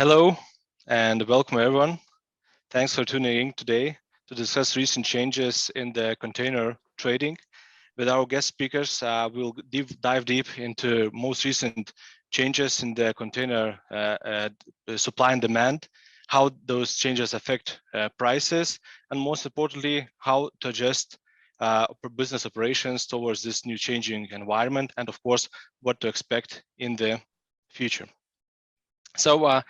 Hello and welcome everyone. Thanks for tuning in today to discuss recent changes in the container trading. With our guest speakers, we'll dive deep into most recent changes in the container supply and demand, how those changes affect prices, and most importantly, how to adjust business operations towards this new changing environment, and of course, what to expect in the future. So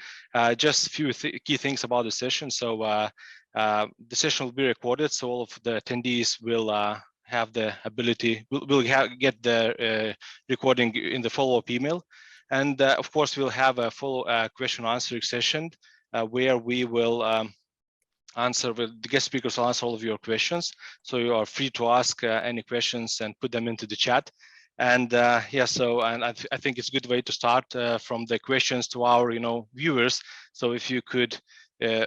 just a few key things about the session. So the session will be recorded, so all of the attendees will have the ability, will get the recording in the follow-up email. And of course, we'll have a full question and answering session where we will answer, the guest speakers will answer all of your questions. So you are free to ask any questions and put them into the chat. And yeah, so I think it's a good way to start from the questions to our viewers. So if you could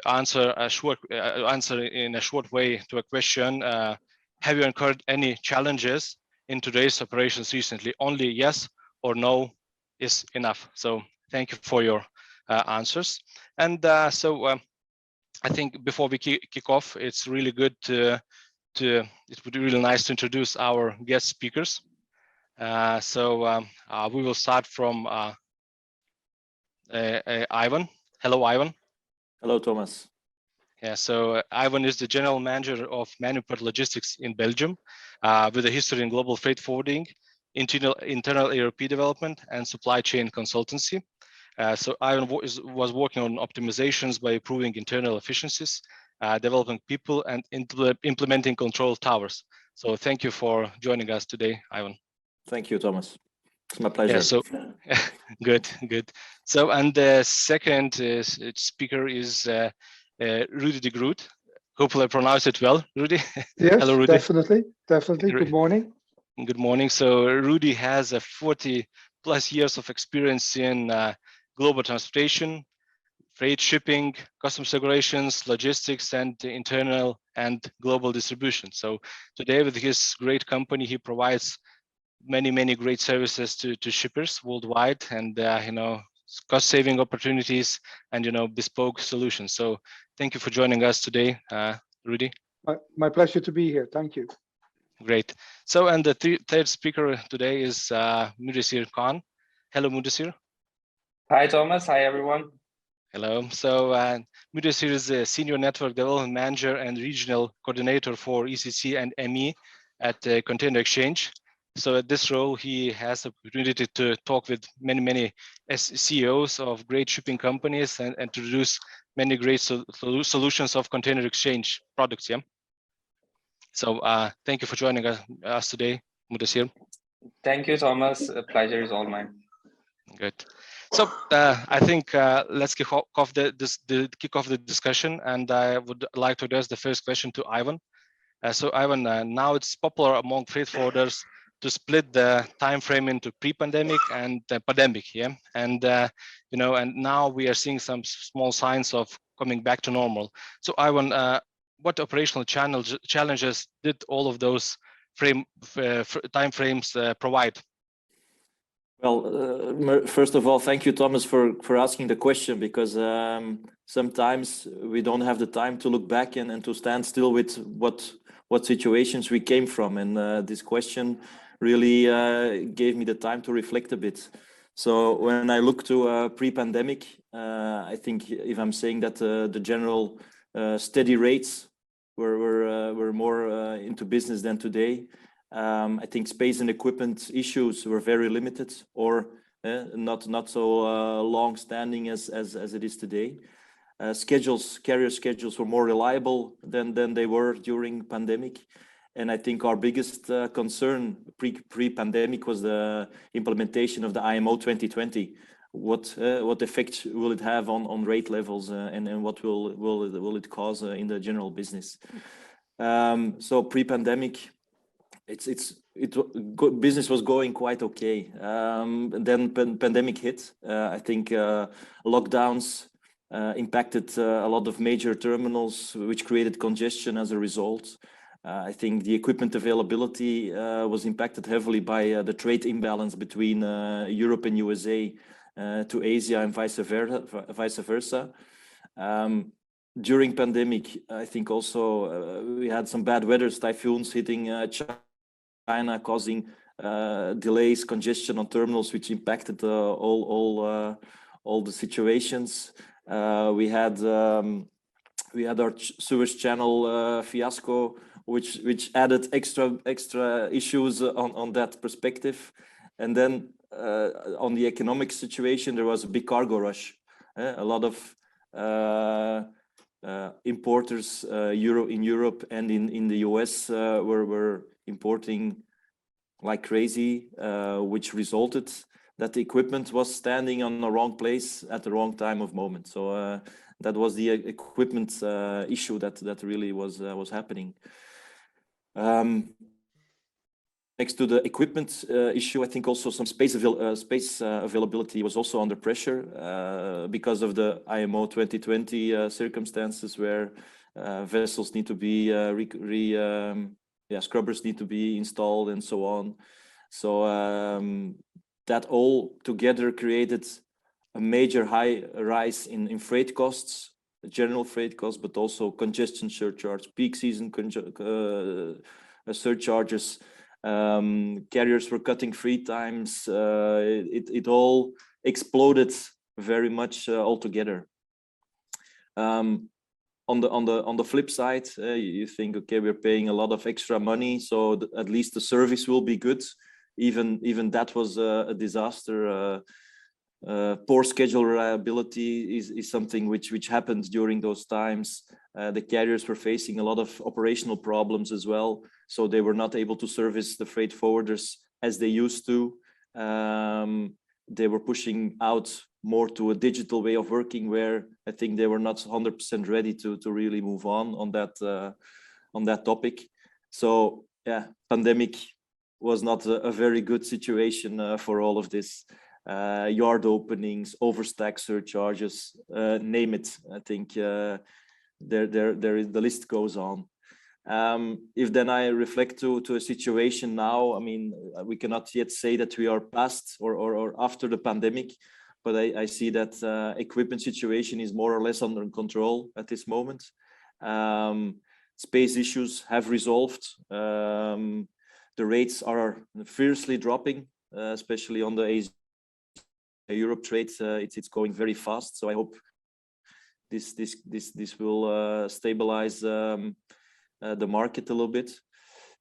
answer in a short way to a question, have you incurred any challenges in today's operations recently? Only yes or no is enough. So thank you for your answers. And I think before we kick off, it's really good it would be really nice to introduce our guest speakers. We will start from Ivan. Hello, Ivan. Hello, Thomas. Yeah, so Ivan is the general manager of Manuport Logistics in Belgium, with a history in global freight forwarding, internal ERP development, and supply chain consultancy. So Ivan was working on optimizations by improving internal efficiencies, developing people, and implementing control towers. So thank you for joining us today, Ivan. Thank you, Thomas. It's my pleasure. Yeah, so good. So, and the second speaker is Rudy de Groot. Hopefully I pronounced it well, Rudy. Yes, hello, Rudy. definitely. Good morning. Good morning. So Rudy has 40 plus years of experience in global transportation, freight shipping, customs regulations, logistics, and internal and global distribution. So today with his great company, he provides many great services to shippers worldwide, and cost saving opportunities and bespoke solutions. So thank you for joining us today, Rudy. My pleasure to be here. Thank you. Great. So, and the third speaker today is Mudasir Khan. Hello, Mudasir. Hi, Thomas. Hi, everyone. Hello. So Mudasir is a senior network development manager and regional coordinator for ECC and ME at Container Exchange. So at this role, he has the opportunity to talk with many CEOs of great shipping companies and to introduce many great solutions of container exchange products. Yeah. So thank you for joining us today, Mudasir. Thank you, Thomas. A pleasure is all mine. Good. So I think let's kick off the discussion, and I would like to address the first question to Ivan. So Ivan, now it's popular among freight forwarders to split the time frame into pre-pandemic and pandemic, yeah, and and now we are seeing some small signs of coming back to normal. So Ivan, what operational challenges did all of those time frames provide? Well, first of all, thank you, Thomas, for asking the question, because sometimes we don't have the time to look back and to stand still with what situations we came from, and this question really gave me the time to reflect a bit. So when I look to pre-pandemic, I think if I'm saying that the general steady rates were more into business than today, I think space and equipment issues were very limited, or not so long standing as it is today. Carrier schedules were more reliable than they were during pandemic. And I think our biggest concern pre-pandemic was the implementation of the IMO 2020. What effect will it have on rate levels, and what will it cause in the general business? So pre-pandemic, business was going quite okay. And then pandemic hit. I think lockdowns impacted a lot of major terminals, which created congestion as a result. I think the equipment availability was impacted heavily by the trade imbalance between Europe and USA, to Asia and vice versa. During pandemic, I think also we had some bad weather, typhoons hitting China, causing delays, congestion on terminals, which impacted all the situations. We had our Suez Channel fiasco, which added extra issues on that perspective. And then on the economic situation, there was a big cargo rush. A lot of importers in Europe and in the US were importing like crazy, which resulted that the equipment was standing on the wrong place at the wrong time of moment. So that was the equipment issue that really was happening. Next to the equipment issue, I think also some space availability was also under pressure because of the IMO 2020 circumstances, where vessels need to be scrubbers need to be installed and so on. So that all together created a major high rise in freight costs, general freight costs, but also congestion surcharge, peak season surcharges. Carriers were cutting free times. It all exploded very much altogether. On the flip side, you think, okay, we're paying a lot of extra money, so at least the service will be good. Even that was a disaster. Poor schedule reliability is something which happened during those times. The carriers were facing a lot of operational problems as well, so they were not able to service the freight forwarders as they used to. They were pushing out more to a digital way of working, where I think they were not 100% ready to really move on that topic. So yeah, pandemic was not a very good situation for all of this. Yard openings, overstack surcharges, name it. I think there is, the list goes on. If then I reflect to a situation now, I mean, we cannot yet say that we are past or after the pandemic, but I see that equipment situation is more or less under control at this moment. Space issues have resolved. The rates are fiercely dropping, especially on the Asia-Europe trade. It's going very fast. So I hope this will stabilize the market a little bit,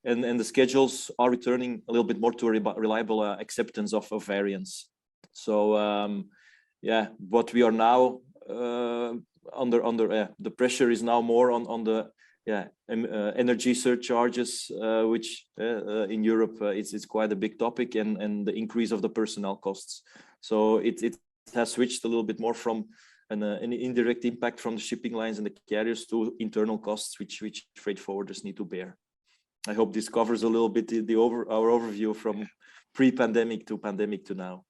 and the schedules are returning a little bit more to a reliable acceptance of variance. So yeah, what we are now under the pressure is now more on the energy surcharges, which in Europe it's quite a big topic, and the increase of the personnel costs. So it has switched a little bit more from an indirect impact from the shipping lines and the carriers to internal costs, which freight forwarders need to bear. I hope this covers a little bit our overview from pre-pandemic to pandemic to now.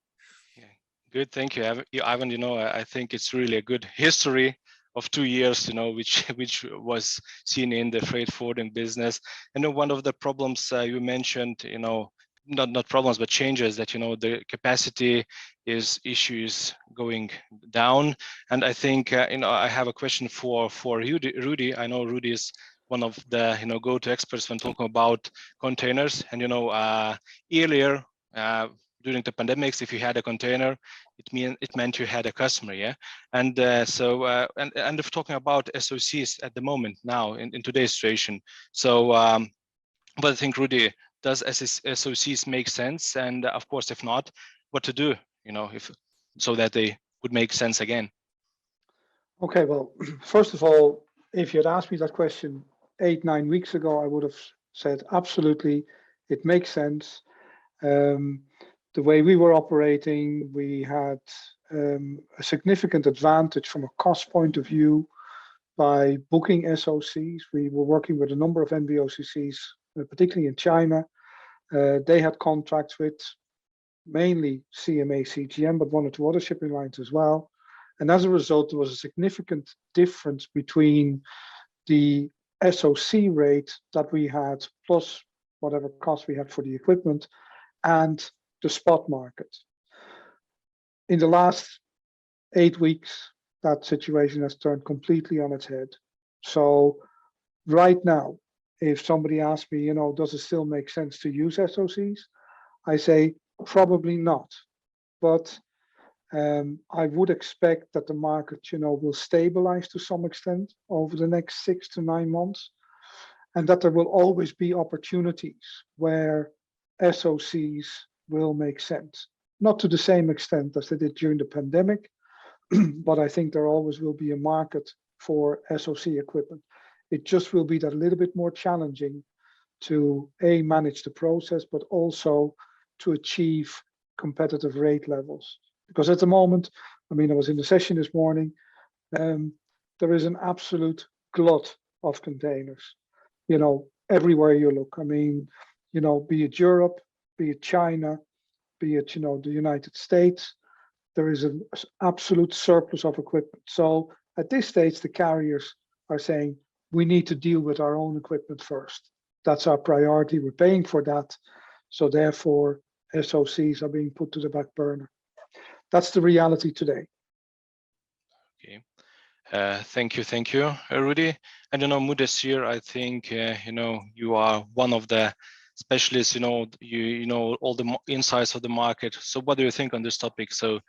Yeah, good, thank you, Ivan. You know, I think it's really a good history of 2 years, you know, which was seen in the freight forwarding business. And one of the problems you mentioned, you know, not problems, but changes that, you know, the capacity issues going down. And I think, you know, I have a question for Rudy. I know Rudy is one of the, you know, go-to experts when talking about containers. And, you know, earlier during the pandemics, if you had a container, it meant you had a customer, yeah. And and if talking about SOCs at the moment now in today's situation. So, but I think, Rudy, does SOCs make sense? And of course, if not, what to do, you know, so that they would make sense again? Okay, well, first of all, if you had asked me that question 8-9 weeks ago, I would have said absolutely, it makes sense. The way we were operating, we had a significant advantage from a cost point of view by booking SOCs. We were working with a number of NVOCCs, particularly in China. They had contracts with mainly CMA, CGM, but 1 or 2 other shipping lines as well. And as a result, there was a significant difference between the SOC rate that we had, plus whatever cost we had for the equipment, and the spot market. In the last 8 weeks, that situation has turned completely on its head. So right now, if somebody asks me, does it still make sense to use SOCs? I say probably not. But I would expect that the market, will stabilize to some extent over the next 6 to 9 months, and that there will always be opportunities where SOCs will make sense. Not to the same extent as they did during the pandemic, but I think there always will be a market for SOC equipment. It just will be that a little bit more challenging to manage the process, but also to achieve competitive rate levels. Because at the moment, I was in the session this morning, there is an absolute glut of containers, everywhere you look. Be it Europe, be it China, be it, the United States, there is an absolute surplus of equipment. So at this stage, the carriers are saying, we need to deal with our own equipment first. That's our priority. We're paying for that. So therefore, SOCs are being put to the back burner. That's the reality today. Okay. Thank you, Rudy. And Mudassir, I think you are one of the specialists. You know all the insights of the market. So what do you think on this topic? So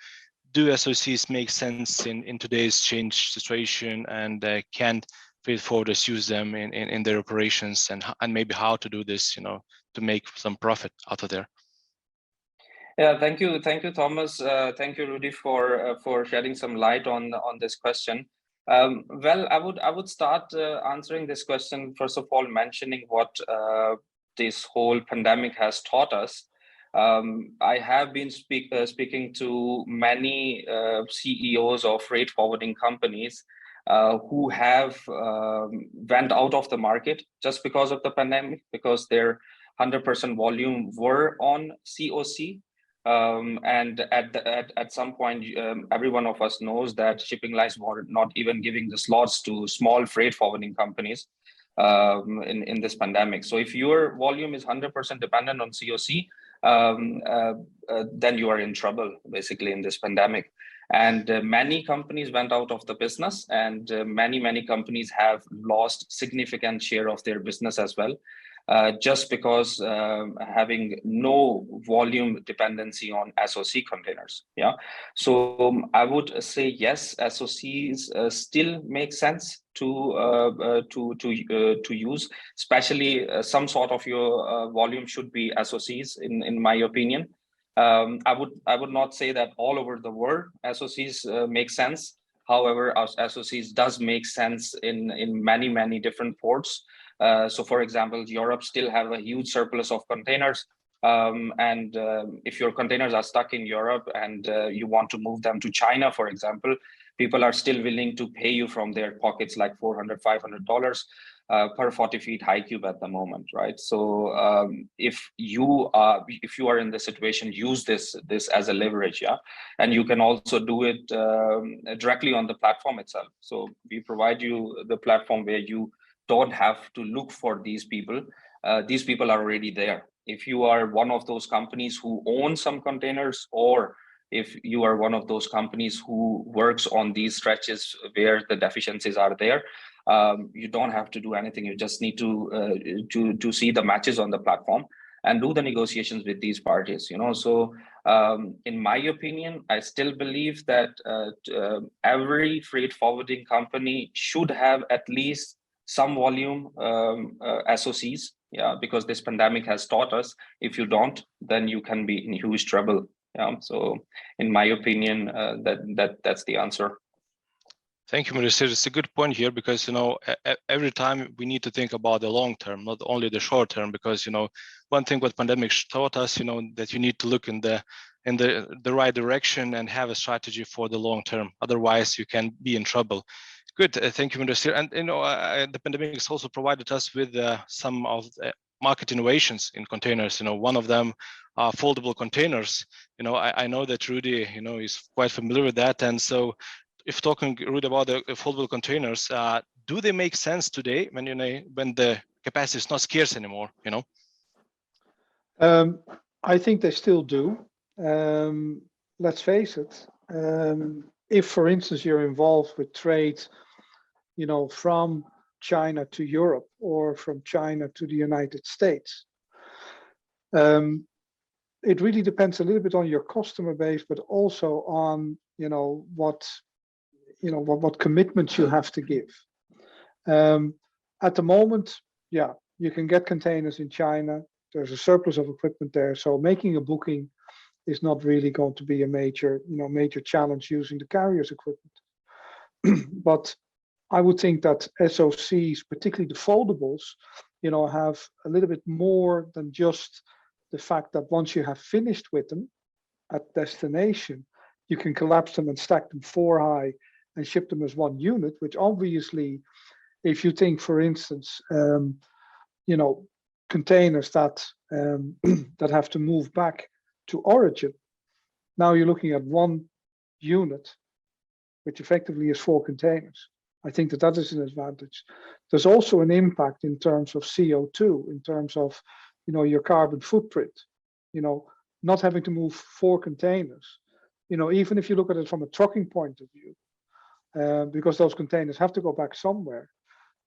do SOCs make sense in today's change situation, and can freight forwarders use them in their operations, and maybe how to do this, to make some profit out of there? Yeah, thank you, Thomas. Thank you, Rudy, for shedding some light on this question. Well, I would start answering this question first of all, mentioning what this whole pandemic has taught us. I have been speaking to many CEOs of freight forwarding companies who have went out of the market just because of the pandemic, because their 100% volume were on COC. And at some point, every one of us knows that shipping lines were not even giving the slots to small freight forwarding companies in this pandemic. So if your volume is 100% dependent on COC, then you are in trouble basically in this pandemic. And many companies went out of the business, and many companies have lost significant share of their business as well. Just because having no volume dependency on SOC containers. Yeah, so I would say yes, SOCs still make sense to use, especially some sort of your volume should be SOCs in my opinion. I would not say that all over the world SOCs make sense. However, SOCs does make sense in many different ports. So for example, Europe still have a huge surplus of containers. And if your containers are stuck in Europe and you want to move them to China, for example, people are still willing to pay you from their pockets like $400, $500 per 40 feet high cube at the moment, right? So if you are in this situation, use this as a leverage, yeah. And you can also do it directly on the platform itself. So we provide you the platform where you don't have to look for these people. These people are already there. If you are one of those companies who own some containers, or if you are one of those companies who works on these stretches where the deficiencies are there, you don't have to do anything. You just need to see the matches on the platform and do the negotiations with these parties. So in my opinion, I still believe that every freight forwarding company should have at least some volume SOCs, yeah, because this pandemic has taught us, if you don't, then you can be in huge trouble. Yeah, so in my opinion, that's the answer. Thank you, Mudassir. It's a good point here, because every time we need to think about the long term, not only the short term, because one thing what pandemic taught us, that you need to look in the right direction and have a strategy for the long term. Otherwise, you can be in trouble. Good, thank you, Mudassir. And the pandemic has also provided us with some of the market innovations in containers. One of them are foldable containers. I know that Rudy, is quite familiar with that. And so, if talking, Rudy, about the foldable containers, do they make sense today when the capacity is not scarce anymore? I think they still do. let's face it, if, for instance, you're involved with trade, from China to Europe or from China to the United States, it really depends a little bit on your customer base, but also on, what commitments you have to give. At the moment, yeah, you can get containers in China. There's a surplus of equipment there, so making a booking is not really going to be a major challenge using the carrier's equipment. But I would think that SOCs, particularly the foldables, have a little bit more than just the fact that once you have finished with them at destination, you can collapse them and stack them 4 high and ship them as one unit, which obviously, if you think, for instance, containers that that have to move back to origin, now you're looking at one unit, which effectively is 4 containers. I think that is an advantage. There's also an impact in terms of CO2, in terms of, your carbon footprint, not having to move 4 containers, even if you look at it from a trucking point of view, because those containers have to go back somewhere.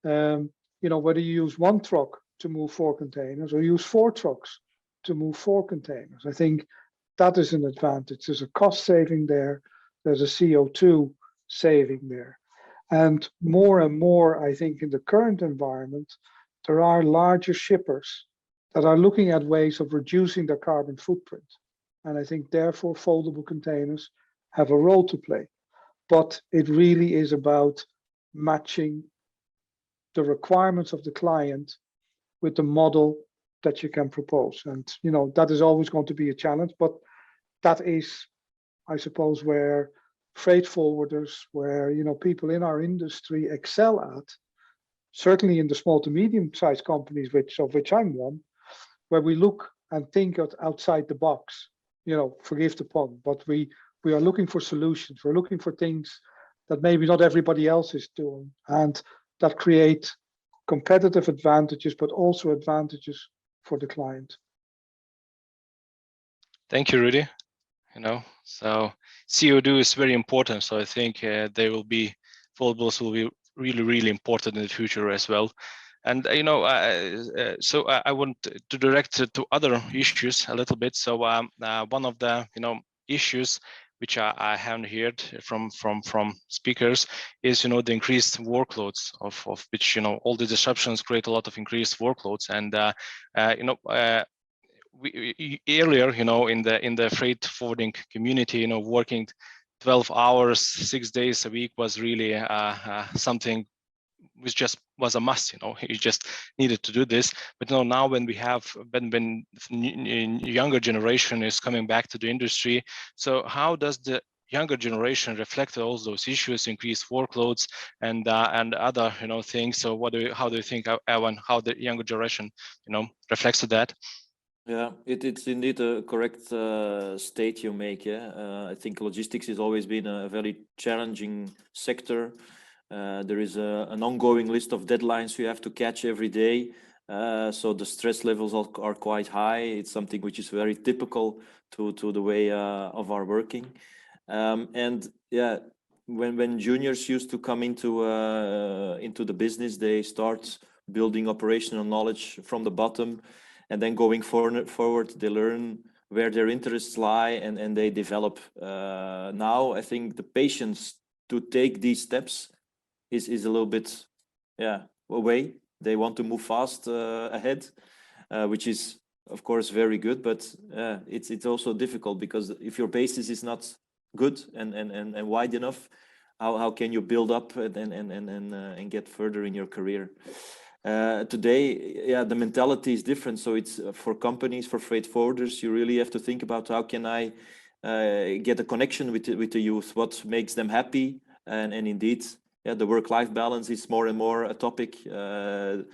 Whether you use 1 truck to move 4 containers or use 4 trucks to move 4 containers, I think that is an advantage. There's a cost saving there. There's a CO2 saving there. And more, I think, in the current environment, there are larger shippers that are looking at ways of reducing their carbon footprint. And I think, therefore, foldable containers have a role to play. But it really is about matching the requirements of the client with the model that you can propose. And, that is always going to be a challenge, but that is, I suppose, where freight forwarders, where, people in our industry excel at, certainly in the small to medium-sized companies, of which I'm one, where we look and think outside the box, forgive the pun, but we are looking for solutions. We're looking for things that maybe not everybody else is doing, and that create competitive advantages, but also advantages for the client. Thank you, Rudy. So CO2 is very important. So I think foldables will be really, really important in the future as well. And so I want to direct it to other issues a little bit. So one of the issues which I haven't heard from speakers is the increased workloads of which all the disruptions create a lot of increased workloads. And we earlier in the freight forwarding community, working 12 hours 6 days a week was really something which just was a must. You just needed to do this. But now when younger generation is coming back to the industry, so how does the younger generation reflect all those issues, increased workloads, and other things? So how do you think, Evan, how the younger generation reflects to that? Yeah, it's indeed a correct state you make. I think logistics has always been a very challenging sector. There is an ongoing list of deadlines you have to catch every day. So the stress levels are quite high. It's something which is very typical to the way of our working. And yeah, when juniors used to come into the business, they start building operational knowledge from the bottom. And then going forward, they learn where their interests lie, and they develop. Now, I think the patience to take these steps is a little bit, away. They want to move fast ahead, which is, of course, very good. But it's also difficult, because if your basis is not good and wide enough, how can you build up and get further in your career? Today, the mentality is different. So it's for companies, for freight forwarders, you really have to think about how can I get a connection with the youth, what makes them happy, and indeed, the work-life balance is more and more a topic. The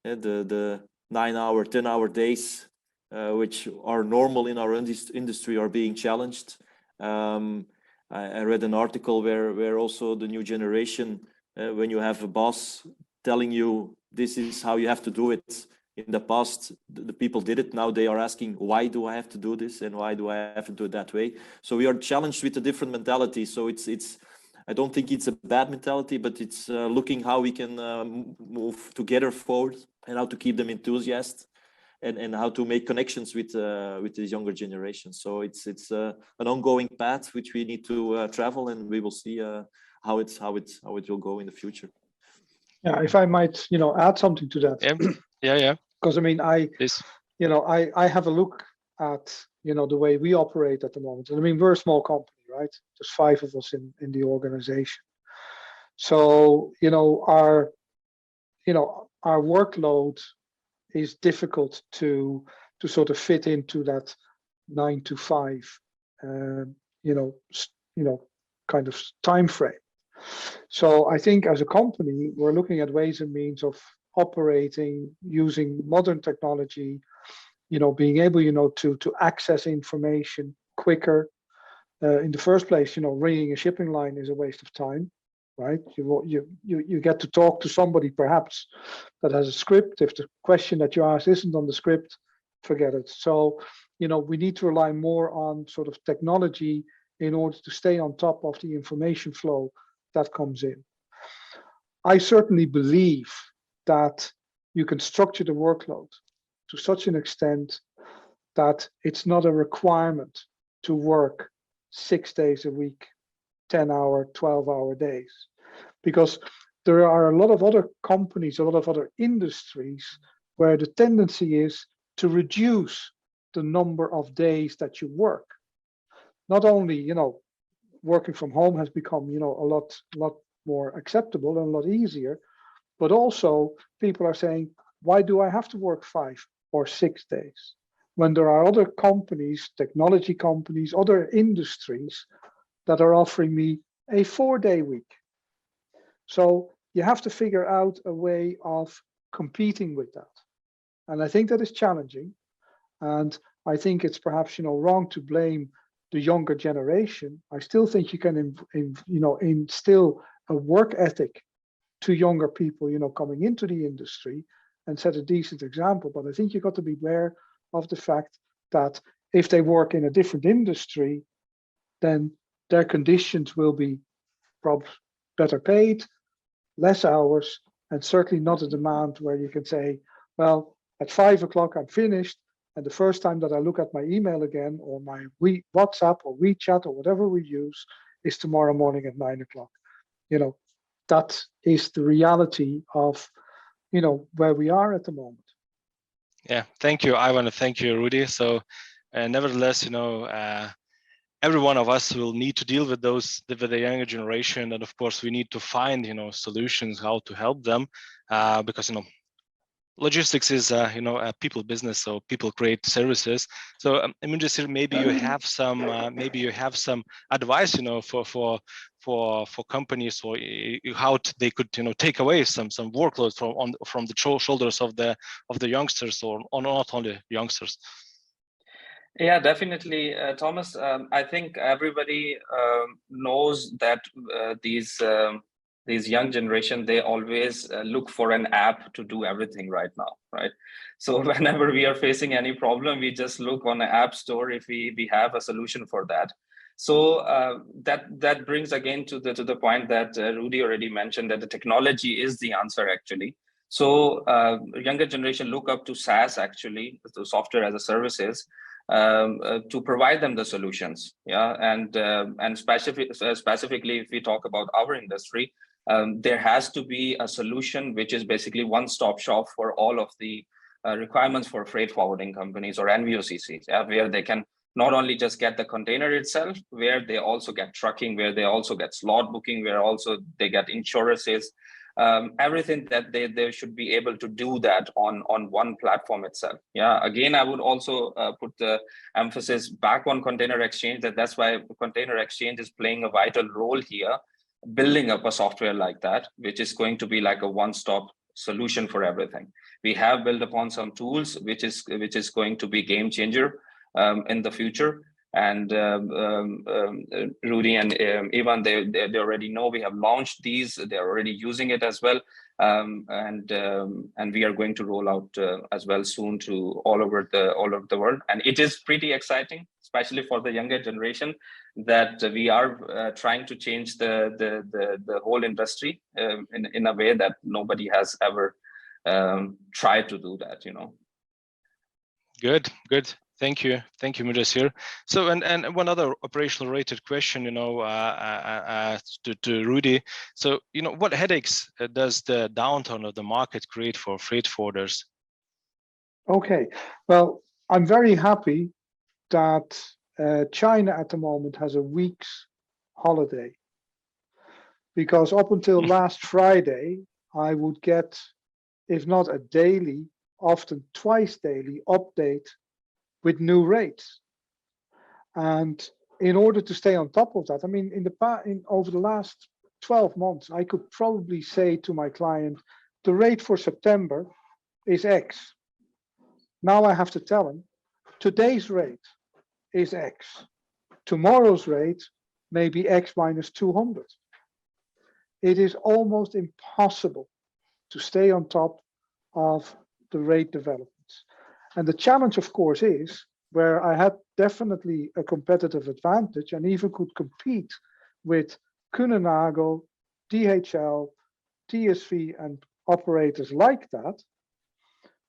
9-hour, 10-hour days, which are normal in our industry, are being challenged. I read an article where also the new generation, when you have a boss telling you this is how you have to do it, in the past, the people did it. Now they are asking, why do I have to do this? And why do I have to do it that way? So we are challenged with a different mentality. So it's I don't think it's a bad mentality, but it's looking how we can move together forward and how to keep them enthusiastic and how to make connections with this younger generation. So it's an ongoing path which we need to travel, and we will see how it will go in the future. Yeah, if I might, add something to that. Yeah. Because I mean, Please. I have a look at, the way we operate at the moment. And I mean, we're a small company, right? There's 5 of us in the organization. So, our workload is difficult to sort of fit into that 9 to 5, kind of time frame. So I think as a company, we're looking at ways and means of operating using modern technology, being able, to access information quicker. In the first place, ringing a shipping line is a waste of time, right? You get to talk to somebody perhaps that has a script. If the question that you ask isn't on the script, forget it. So, we need to rely more on sort of technology in order to stay on top of the information flow that comes in. I certainly believe that you can structure the workload to such an extent that it's not a requirement to work 6 days a week, 10-hour, 12-hour days, because there are a lot of other companies, a lot of other industries where the tendency is to reduce the number of days that you work. Not only, working from home has become, a lot more acceptable and a lot easier, but also people are saying, why do I have to work 5 or 6 days when there are other companies, technology companies, other industries that are offering me a 4-day week? So you have to figure out a way of competing with that. And I think that is challenging. And I think it's perhaps, wrong to blame the younger generation. I still think you can, instill a work ethic to younger people, coming into the industry and set a decent example. But I think you've got to be aware of the fact that if they work in a different industry, then their conditions will be probably better paid, less hours, and certainly not a demand where you can say, well, at 5 o'clock I'm finished, and the first time that I look at my email again, or my WhatsApp or WeChat or whatever we use, is tomorrow morning at 9 o'clock. That is the reality of, where we are at the moment. Yeah, thank you, Ivan, and thank you, Rudy. So, nevertheless, every one of us will need to deal with the younger generation, and of course, we need to find, solutions how to help them, because logistics is a people business, so people create services. So I'm interested, maybe you have some advice, for companies, or how they could take away some workload from the shoulders of the youngsters, or not only youngsters. Yeah, definitely, Thomas. I think everybody knows that these young generation, they always look for an app to do everything right now, right? So whenever we are facing any problem, we just look on the app store if we have a solution for that. So that brings again to the point that Rudy already mentioned, that the technology is the answer actually. So younger generation look up to SaaS, actually, to software as a services, to provide them the solutions. Yeah, and specifically if we talk about our industry, there has to be a solution which is basically one-stop shop for all of the requirements for freight forwarding companies or NVOCCs, where they can not only just get the container itself, where they also get trucking, where they also get slot booking, where also they get insurances, everything that they should be able to do that on one platform itself. Yeah, again, I would also put the emphasis back on container exchange, that's why container exchange is playing a vital role here, building up a software like that, which is going to be like a one-stop solution for everything. We have built upon some tools, which is going to be game changer in the future. And Rudy and Ivan, they already know we have launched these. They're already using it as well, and we are going to roll out as well soon to all over the world. And it is pretty exciting, especially for the younger generation, that we are trying to change the whole industry in a way that nobody has ever tried to do that. Good. Thank you, Mudassir. So, and one other operational related question, to Rudy. So, what headaches does the downturn of the market create for freight forwarders? Okay, well, I'm very happy that China at the moment has a week's holiday, because up until last Friday, I would get, if not a daily, often twice daily update with new rates. And in order to stay on top of that, I mean, over the last 12 months, I could probably say to my client, the rate for September is X. Now I have to tell him, today's rate is X. Tomorrow's rate may be X minus 200. It is almost impossible to stay on top of the rate developments. And the challenge, of course, is where I had definitely a competitive advantage and even could compete with Kuehne+Nagel, DHL, TSV, and operators like that.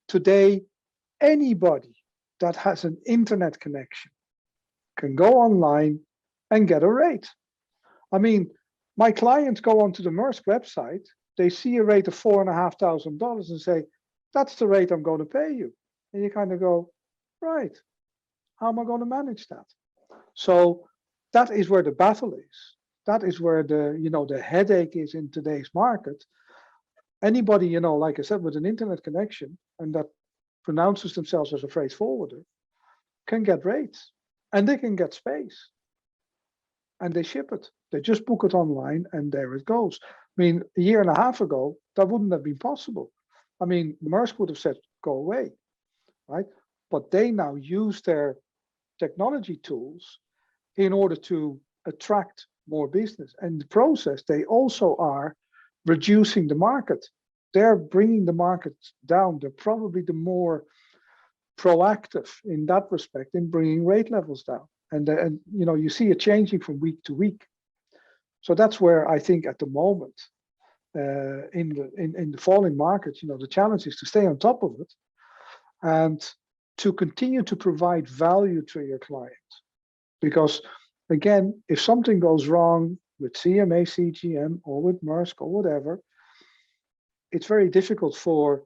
Today, anybody that has an internet connection can go online and get a rate. I mean, my clients go onto the Maersk website, they see a rate of $4,500 and say, that's the rate I'm going to pay you. And you kind of go, right, how am I going to manage that? So that is where the battle is. That is where the headache is in today's market. Anybody, like I said, with an internet connection and that pronounces themselves as a freight forwarder can get rates, and they can get space, and they ship it. They just book it online and there it goes. I mean, a year and a half ago, that wouldn't have been possible. I mean, Maersk would have said, go away, right? But they now use their technology tools in order to attract more business. And in the process, they also are reducing the market. They're bringing the market down. They're probably the more proactive in that respect in bringing rate levels down. And you see it changing from week to week. So that's where I think at the moment, in the falling market, the challenge is to stay on top of it and to continue to provide value to your client. Because again, if something goes wrong with CMA, CGM, or with Maersk or whatever, it's very difficult for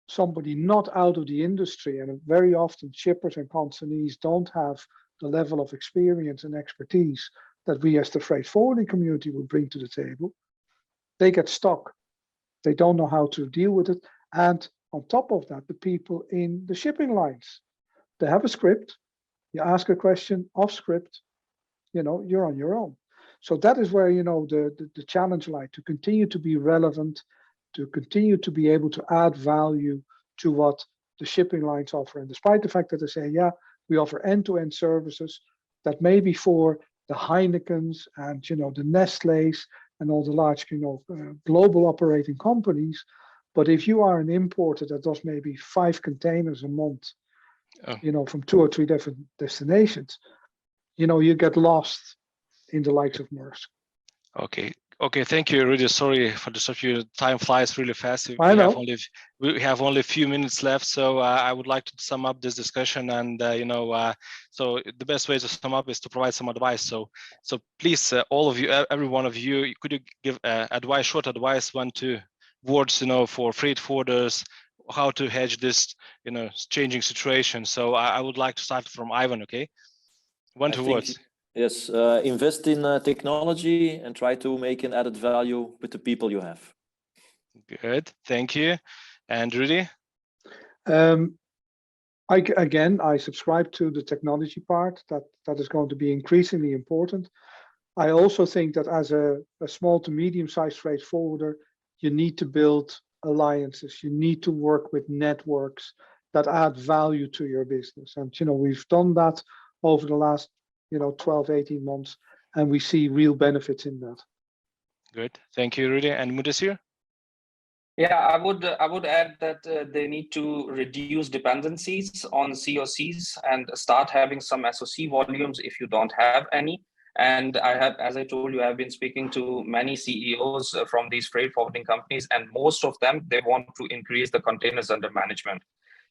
somebody not out of the industry, and very often shippers and consignees don't have the level of experience and expertise that we as the freight forwarding community would bring to the table. They get stuck. They don't know how to deal with it. And on top of that, the people in the shipping lines, they have a script. You ask a question off script, you're on your own. So that is where, the challenge lies, to continue to be relevant, to continue to be able to add value to what the shipping lines offer. And despite the fact that they say, yeah, we offer end-to-end services, that may be for the Heinekens and, the Nestle's and all the large, global operating companies. But if you are an importer that does maybe 5 containers a month, from 2 or 3 different destinations, you get lost in the likes of Maersk. Okay, thank you, Rudy. Sorry for disrupting you. Time flies really fast. I know. We have only a few minutes left, so I would like to sum up this discussion. And so the best way to sum up is to provide some advice. So please, all of you, every one of you, could you give advice, short advice, 1-2 words, for freight forwarders, how to hedge this, changing situation. So I would like to start from Ivan. Okay, 1-2 words. Yes, invest in technology and try to make an added value with the people you have. Good, thank you. And Rudy? I subscribe to the technology part. That is going to be increasingly important. I also think that as a small to medium-sized freight forwarder, you need to build alliances. You need to work with networks that add value to your business. And we've done that over the last 12, 18 months, and we see real benefits in that. Good, thank you, Rudy. And Mudasir? Yeah, I would add that they need to reduce dependencies on COCs and start having some SOC volumes if you don't have any. And I have, as I told you, I've been speaking to many CEOs from these freight forwarding companies, and most of them, they want to increase the containers under management.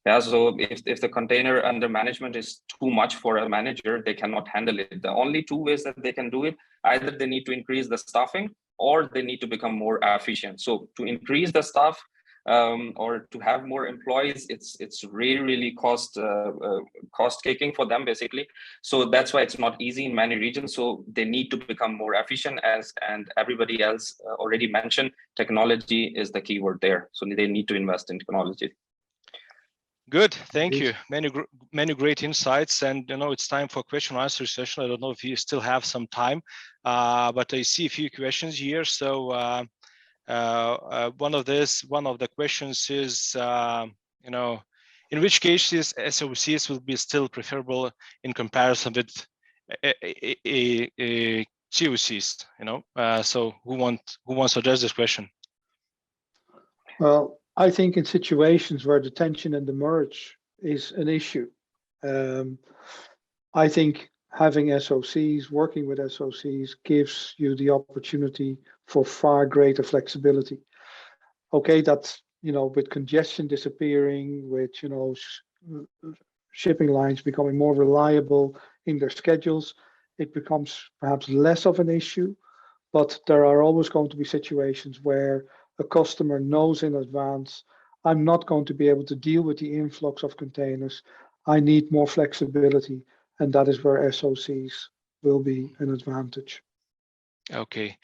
Yeah, so if the container under management is too much for a manager, they cannot handle it. The only two ways that they can do it, either they need to increase the staffing or they need to become more efficient. So to increase the staff or to have more employees, it's really cost kicking for them basically. So that's why it's not easy in many regions. So they need to become more efficient, and everybody else already mentioned, technology is the key word there. So they need to invest in technology. Good, thank you. Many great insights, and it's time for question and answer session. I don't know if you still have some time, but I see a few questions here. So one of the questions is, in which cases SOCs will be still preferable in comparison with COCs? So who wants to address this question? Well, I think in situations where detention and demurrage is an issue, I think having SOCs, working with SOCs, gives you the opportunity for far greater flexibility. Okay, that's, with congestion disappearing, with, shipping lines becoming more reliable in their schedules, it becomes perhaps less of an issue, but there are always going to be situations where a customer knows in advance, I'm not going to be able to deal with the influx of containers. I need more flexibility, and that is where SOCs will be an advantage. Okay,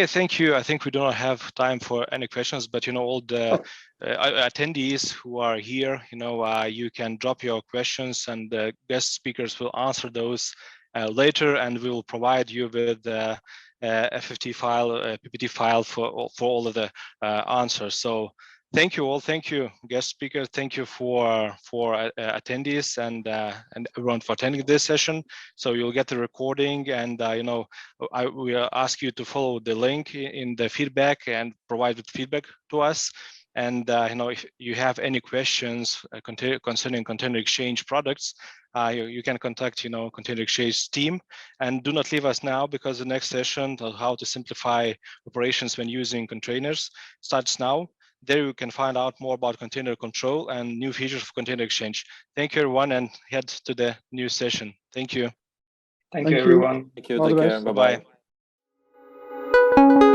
thank you. I think we don't have time for any questions, but all the attendees who are here, you can drop your questions, and the guest speakers will answer those later, and we will provide you with a FFT file, a PPT file for all of the answers. So thank you all. Thank you, guest speakers. Thank you for attendees and everyone for attending this session. So you'll get the recording, and I will ask you to follow the link in the feedback and provide feedback to us. And if you have any questions concerning Container Exchange products, you can contact Container Exchange team. And do not leave us now, because the next session on how to simplify operations when using containers starts now. There you can find out more about container control and new features of Container Exchange. Thank you, everyone, and head to the new session. Thank you. Thank you, everyone. Thank you. All Take the care. best. Bye-bye. Bye.